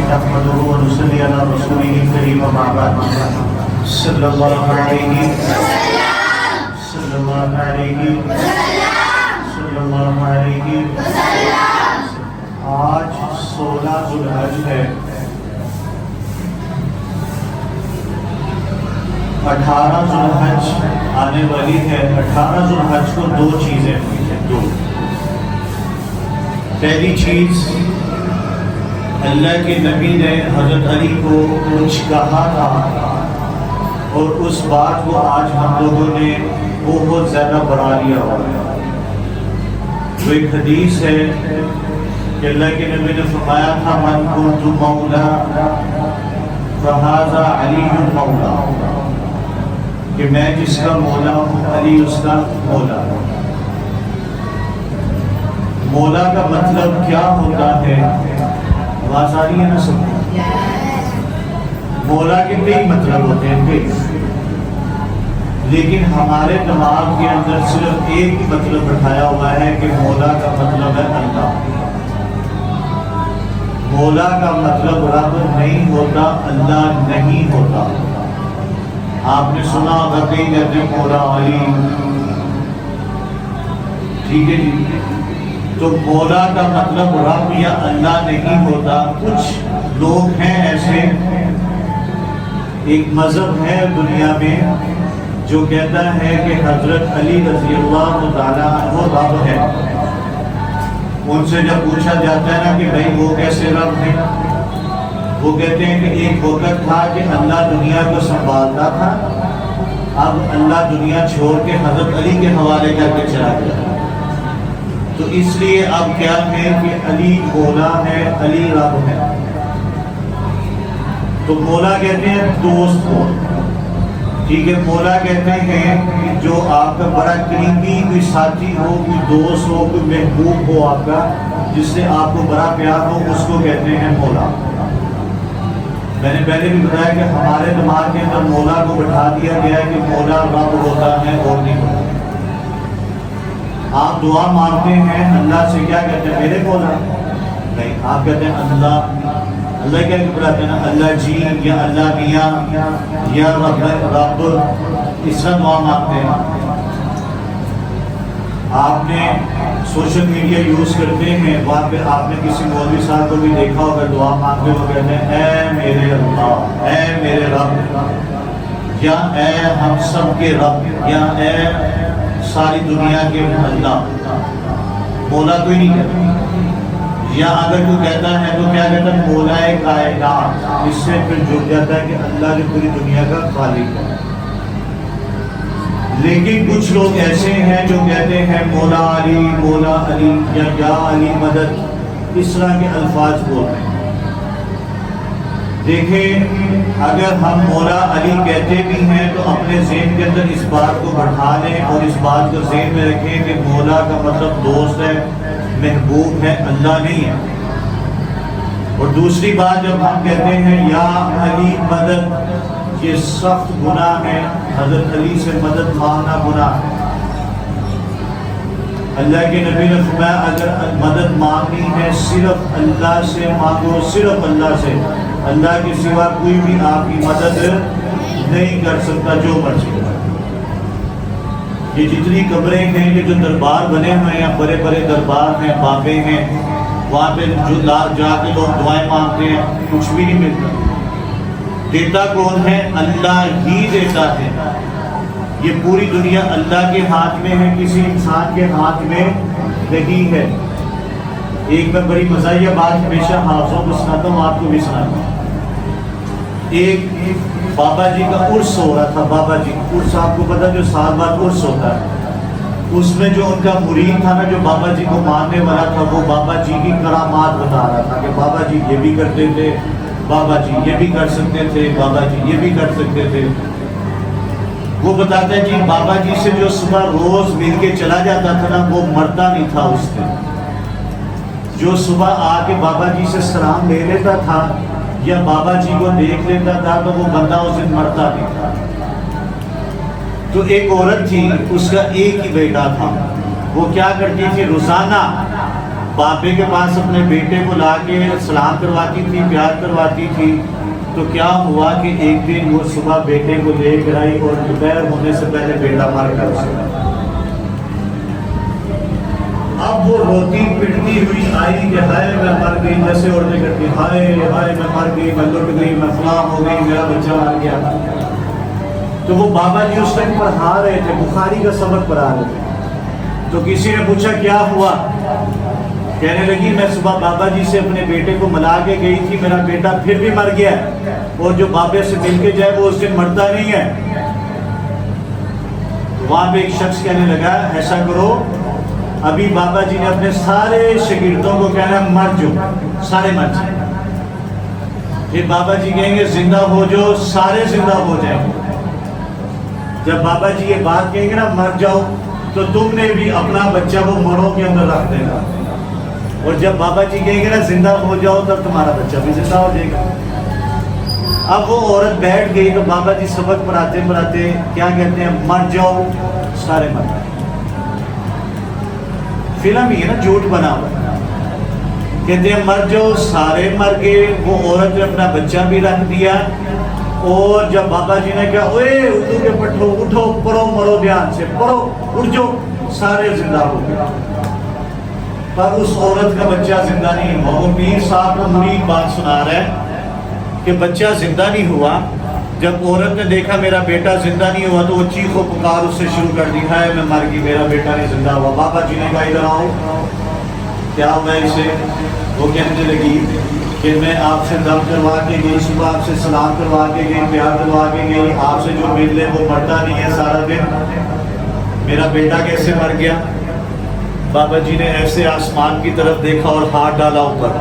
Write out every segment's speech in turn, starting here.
نحمده ونصلي على رسوله الكريم وما بعد صلی اللہ علیہ صلی اللہ علیہ صلی اللہ علیہ آج 16 ذوالحج ہے۔ 18 ذوالحج آنے والی ہے۔ 18 ذوالحج کو دو چیزیں ہوئی ہیں، دو۔ پہلی چیز، اللہ کے نبی نے حضرت علی کو کچھ کہا تھا اور اس بات کو آج ہم لوگوں نے بہت زیادہ بڑھا لیا ہوا ہے۔ وہ ایک حدیث ہے کہ اللہ کے نبی نے فرمایا تھا من کنت مولا فہذا علی مولا، کہ میں جس کا مولا ہوں علی اس کا مولا ہوں۔ مولا کا مطلب کیا ہوتا ہے؟ آواز آ رہی ہے نا سب کو؟ مولا کے کئی مطلب ہوتے ہیں کئی، لیکن ہمارے دماغ کے اندر صرف ایک ہی مطلب بٹھایا ہوا ہے کہ مولا کا مطلب ہے اللہ۔ مولا کا مطلب رب نہیں ہوتا، اللہ نہیں ہوتا۔ آپ نے سنا ہوگا کئی کہتے ہیں مولا علی، ٹھیک ہے جی، تو مولا کا مطلب رب یا اللہ نہیں ہوتا۔ کچھ لوگ ہیں ایسے، ایک مذہب ہے دنیا میں جو کہتا ہے کہ حضرت علی رضی اللہ تعالیٰ عنہ رب ہے۔ ان سے جب پوچھا جاتا ہے نا کہ بھائی وہ کیسے رب ہے، وہ کہتے ہیں کہ ایک وقت تھا کہ اللہ دنیا کو سنبھالتا تھا، اب اللہ دنیا چھوڑ کے حضرت علی کے حوالے کر کے چلا گیا، تو اس لیے اب کیا ہے کہ علی مولا ہے، علی رب ہے۔ تو مولا کہتے ہیں دوست کو، ٹھیک ہے، مولا کہتے ہیں کہ جو آپ کا بڑا قریبی کوئی ساتھی ہو، کوئی دوست ہو، کوئی محبوب ہو آپ کا، جس سے آپ کو بڑا پیار ہو، اس کو کہتے ہیں مولا۔ میں نے پہلے بھی بتایا کہ ہمارے دماغ کے اندر مولا کو بٹھا دیا گیا ہے کہ مولا رب ہوتا ہے اور نہیں ہوتا۔ آپ دعا مانگتے ہیں اللہ سے، کیا کہتے ہیں میرے مولا؟ نہیں، آپ کہتے ہیں اللہ۔ اللہ کیا بلاتے ہیں نا، اللہ جی یا اللہ میاں یا رب، اس طرح دعا مانگتے ہیں۔ آپ نے سوشل میڈیا یوز کرتے ہیں، وہاں پہ آپ نے کسی مولوی صاحب کو بھی دیکھا ہوگا دعا مانگتے ہوئے کہتے ہیں اے میرے اللہ، اے میرے رب، یا اے ہم سب کے رب، یا اے ساری دنیا کے اللہ۔ مولا کوئی نہیں کہتا، یا اگر کوئی کہتا ہے تو کیا کہتا ہے مولا کائنات، اس سے پھر جڑ جاتا ہے کہ اللہ جو پوری دنیا کا خالق ہے۔ لیکن کچھ لوگ ایسے ہیں جو کہتے ہیں مولا علی یا علی مدد، اس طرح کے الفاظ بولتے ہیں۔ دیکھیں، اگر ہم مولا علی کہتے بھی ہیں تو اپنے ذہن کے اندر اس بات کو بڑھا لیں اور اس بات کو ذہن میں رکھیں کہ مولا کا مطلب دوست ہے، محبوب ہے، اللہ نہیں ہے۔ اور دوسری بات، جب ہم کہتے ہیں یا علی مدد، یہ سخت گناہ ہے، حضرت علی سے مدد مانگنا گناہ ہے۔ اللہ کے نبی نے فرمایا اگر مدد مانگنی ہے صرف اللہ سے مانگو، صرف اللہ سے، اللہ کے سوا کوئی بھی آپ کی مدد نہیں کر سکتا، جو مرضی ہو۔ یہ جتنی قبریں ہیں، یہ جو دربار بنے ہوئے ہیں، بڑے بڑے دربار ہیں، بابے ہیں، وہاں پہ جو جا کے لوگ دعائیں مانگتے ہیں، کچھ بھی نہیں ملتا۔ دیتا کون ہے؟ اللہ ہی دیتا ہے۔ یہ پوری دنیا اللہ کے ہاتھ میں ہے، کسی انسان کے ہاتھ میں نہیں ہے۔ ایک میں بڑی مزاحیہ بات ہمیشہ حافظوں کو سناتا ہوں، آپ کو بھی سناتا ہوں۔ ایک بابا جی کا عرس ہو رہا تھا، بابا جی عرس، آپ کو پتا جو سال بعد عرس ہوتا ہے، اس میں جو ان کا مرید تھا نا، جو بابا جی کو ماننے والا تھا، وہ بابا جی کی کرامات بتا رہا تھا کہ بابا جی یہ بھی کرتے تھے، بابا جی یہ بھی کر سکتے تھے، بابا جی یہ بھی کر سکتے تھے۔ وہ بتاتا ہے جی بابا جی سے جو صبح روز مل کے چلا جاتا تھا نا، وہ مرتا نہیں تھا اس دن۔ جو صبح آ کے بابا جی سے سلام لے لیتا تھا یا بابا جی کو دیکھ لیتا تھا تو وہ بندہ اس دن مرتا نہیں تھا۔ تو ایک عورت تھی، اس کا ایک ہی بیٹا تھا، وہ کیا کرتی تھی، روزانہ बापे के पास अपने बेटे को ला के सलाम करवाती थी, प्यार करवाती थी। तो क्या हुआ कि एक दिन वो सुबह बेटे को लेकर आई और दोपहर होने से पहले बेटा मर गया। अब वो रोती पिटती हुई आई कि हाय मैं मर गई, जैसे औरतें करती हाय हाय मैं मर गई, मैं लुट गई, मैं फलां हो गई, मेरा बच्चा मर गया। तो वो बाबा जी उस टाइम पढ़ा रहे थे, बुखारी का सबक पढ़ा रहे थे। तो किसी ने पूछा क्या हुआ? कहने लगी मैं सुबह बाबा जी से अपने बेटे को मिला के गई थी, मेरा बेटा फिर भी मर गया, और जो बाबे से मिल के जाए वो उस दिन मरता नहीं है। तो वहां पे एक शख्स कहने लगा ऐसा करो, अभी बाबा जी ने अपने सारे शागिर्दों को कहना मर जाओ, सारे मर जाए। फिर बाबा जी कहेंगे जिंदा हो जाओ, सारे जिंदा हो जाएंगे। जब बाबा जी ये बात कहेंगे ना मर जाओ, तो तुमने भी अपना बच्चा वो मड़ों के अंदर रख देगा, और जब बाबा जी कहेंगे ना जिंदा हो जाओ, तब तुम्हारा बच्चा भी जिंदा हो जाएगा। अब वो औरत बैठ गई तो बाबा जी सबक पढ़ाते पढ़ाते क्या कहते हैं, मर जाओ सारे मर जाए। फिल्म ही है ना, झूठ बना हुआ। कहते हैं मर जाओ सारे मर गए। वो औरत ने अपना बच्चा भी रख दिया, और जब बाबा जी ने कहा ओए उठो के पठो, उठो पढ़ो मरो ध्यान से पढ़ो, उठ जाओ, सारे जिंदा हो गए। पर उस औरत का बच्चा जिंदा नहीं हुआ। वो पीर साहब को मुरीद बात सुना रहा है कि बच्चा जिंदा नहीं हुआ। जब औरत ने देखा मेरा बेटा जिंदा नहीं हुआ, तो वो चीखो पुकार उससे शुरू कर दी, है मैं मर गई, मेरा बेटा नहीं जिंदा हुआ। बाबा जी ने कहा इधर आओ, क्या हुआ इसे? वो कहने लगी कि मैं आपसे दम करवा के गई, सुबह आपसे सलाम करवा के गई, प्यार करवा के गई, आपसे जो मिल ले वो मरता नहीं है सारा दिन, मेरा बेटा कैसे मर गया? बाबा जी ने ऐसे आसमान की तरफ देखा और हाथ डाला ऊपर,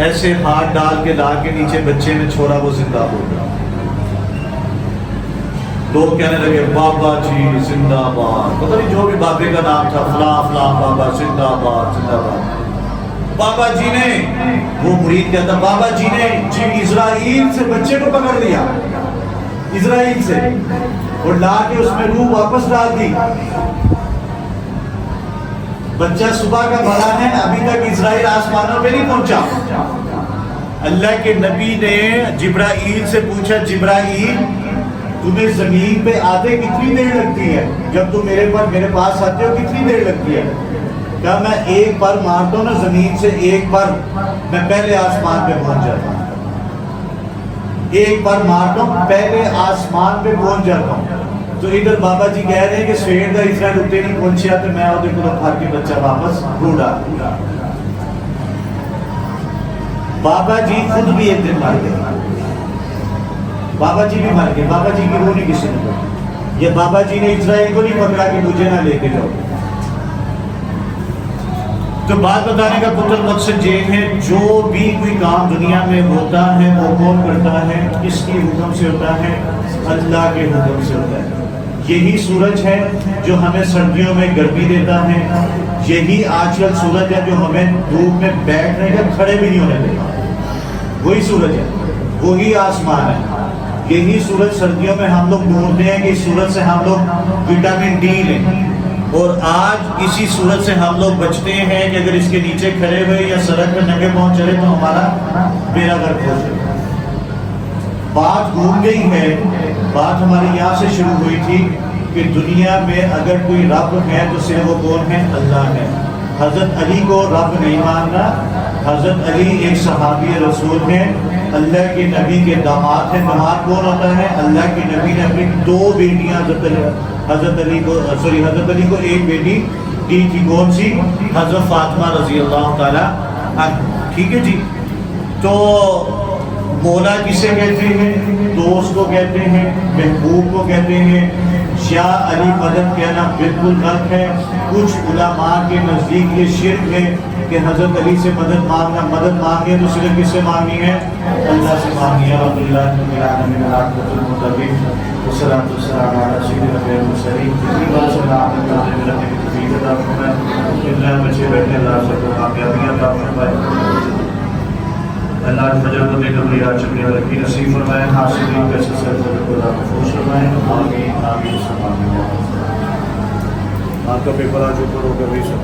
ऐसे हाथ डाल के ला के नीचे बच्चे ने छोड़ा, वो जिंदा हो गया। लोग कहने लगे बाबा जी जिंदाबाद, पता नहीं जो भी बाबे का नाम था, फलां फलां बाबा जिंदाबाद जिंदाबाद। बाबा जी ने, वो मुरीद कहता बाबा जी ने जी इजराइल से बच्चे को पकड़ लिया, इजराइल से, और ला के उसमें रूह वापस डाल दी। बच्चा सुबह का बड़ा है, अभी तक इजराइल आसमानों पे नहीं पहुंचा। अल्लाह के नबी ने जिब्राइल से पूछा, जिब्राइल तुम्हें जमीन पे आते कितनी देर लगती है? जब तुम मेरे पास आते हो कितनी देर लगती है? क्या मैं एक बार मारता हूँ ना जमीन से, एक बार मैं पहले आसमान पे पहुंच जाता हूँ, एक बार मारता हूँ पहले आसमान पे पहुंच जाता हूँ। तो इधर बाबा जी कह रहे हैं कि स्वेर का इजराइल उत्ते नहीं पहुंचा, तो मैं और देखो भाग के बच्चा वापस ढूंढा। बाबा जी खुद भी एक दिन मर गए, बाबा जी भी मर गए, बाबा जी की रूह नहीं किसी ने पकड़ी। ये बाबा जी ने इजराइल को नहीं पकड़ा कि मुझे ना लेके जाओ। तो बात बताने का पुत्र मकसद ये है, जो भी कोई काम दुनिया में होता है वो कौन करता है? किसकी हुक्म से होता है? अल्लाह के हुक्म से होता है। यही सूरज है जो हमें सर्दियों में गर्मी देता है, यही आजकल सूरज है जो हमें धूप में बैठने का खड़े भी नहीं होने देता। वही सूरज है, वही आसमान है। यही सूरज सर्दियों में हम लोग ढूंढते हैं कि सूरज से हम लोग विटामिन डी लें, और आज इसी सूरज से हम लोग बचते हैं कि अगर इसके नीचे खड़े हुए या सड़क पर नंगे पांव चले तो हमारा बेड़ा गर्क हो जाए। बात घूम गई है, बात हमारी यहाँ से शुरू हुई थी कि दुनिया में अगर कोई रब है तो सिर्फ वो कौन है? अल्लाह है। हजरत अली को रब नहीं मानना। हजरत अली एक सहाबी रसूल है, अल्लाह के नबी के दामाद है। दामाद कौन होता है? अल्लाह के नबी ने अपनी दो बेटियां हजरत अली को एक बेटी दी थी, कौन सी? हजरत फातिमा रजी अल्लाह ताला। ठीक है जी। तो मौला किसे कहते हैं? दोस्त को कहते हैं, महबूब को कहते हैं। शाह अली मदद कहना बिल्कुल गलत है। कुछ उलमा के नज़दीक ये शिर्क है कि हजरत अली से मदद मांगना, मदद मांगे तो सिर्फ किससे मांगनी है? अल्लाह से मांगनी है। अल्लाह फजर को देकर मेरी आज शुक्रिया रखी नसीब फरमाए, हासिल कैसे सर खुदा खुश फरमाए। आमीन आमीन। आपका पेपर आज ऊपर होगा भी सब